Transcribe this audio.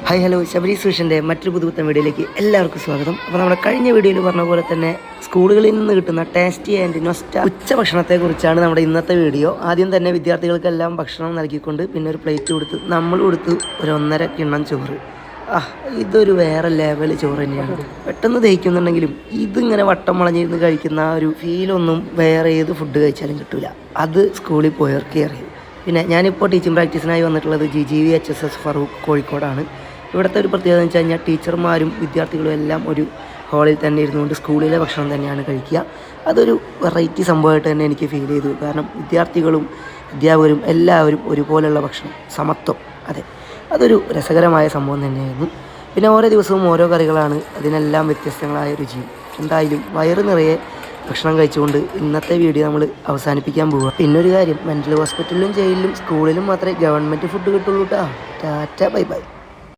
Hi hello Sabari സുഷൻ്റെ മറ്റൊരു പുതുപുത്തൻ വീഡിയോയിലേക്ക് എല്ലാവർക്കും സ്വാഗതം. അപ്പോൾ നമ്മുടെ കഴിഞ്ഞ വീഡിയോയിൽ പറഞ്ഞ പോലെ തന്നെ സ്കൂളുകളിൽ നിന്ന് കിട്ടുന്ന ടേസ്റ്റി ആൻഡ് ഉച്ചഭക്ഷണത്തെക്കുറിച്ചാണ് നമ്മുടെ ഇന്നത്തെ വീഡിയോ. ആദ്യം തന്നെ വിദ്യാർത്ഥികൾക്കെല്ലാം ഭക്ഷണം നൽകിക്കൊണ്ട് പിന്നെ ഒരു പ്ലേറ്റ് കൊടുത്ത് നമ്മൾ കൊടുത്ത് ഒരു 1.5 കിണ്ണം ചോറ്. ഇതൊരു വേറെ ലെവൽ ചോറ് തന്നെയാണ്. പെട്ടെന്ന് ദഹിക്കുന്നുണ്ടെങ്കിലും ഇതിങ്ങനെ വട്ടം വളഞ്ഞിരുന്ന് കഴിക്കുന്ന ആ ഒരു ഫീലൊന്നും വേറെ ഏത് ഫുഡ് കഴിച്ചാലും കിട്ടില്ല. അത് സ്കൂളിൽ പോയവർക്കേ അറിയും. പിന്നെ ഞാനിപ്പോൾ ടീച്ചിങ് പ്രാക്ടീസിനായി വന്നിട്ടുള്ളത് GGVHSS ഫറൂഖ് കോഴിക്കോടാണ്. ഇവിടുത്തെ ഒരു പ്രത്യേകത എന്ന് വെച്ച് കഴിഞ്ഞാൽ ടീച്ചർമാരും വിദ്യാർത്ഥികളും എല്ലാം ഒരു ഹാളിൽ തന്നെ ഇരുന്നുകൊണ്ട് സ്കൂളിലെ ഭക്ഷണം തന്നെയാണ് കഴിക്കുക. അതൊരു വെറൈറ്റി സംഭവമായിട്ട് തന്നെ എനിക്ക് ഫീൽ ചെയ്തു. കാരണം വിദ്യാർത്ഥികളും അധ്യാപകരും എല്ലാവരും ഒരുപോലെയുള്ള ഭക്ഷണം, സമത്വം, അതെ, അതൊരു രസകരമായ സംഭവം തന്നെയായിരുന്നു. പിന്നെ ഓരോ ദിവസവും ഓരോ കറികളാണ്, അതിനെല്ലാം വ്യത്യസ്തങ്ങളായ രുചിയും. എന്തായാലും വയറ് നിറയെ ഭക്ഷണം കഴിച്ചുകൊണ്ട് ഇന്നത്തെ വീഡിയോ നമ്മൾ അവസാനിപ്പിക്കാൻ പോവുക. പിന്നൊരു കാര്യം, മെൻ്റൽ ഹോസ്പിറ്റലിലും ജയിലിലും സ്കൂളിലും മാത്രമേ ഗവൺമെൻറ് ഫുഡ് കിട്ടുള്ളൂ കേട്ടോ. Tata bye bye.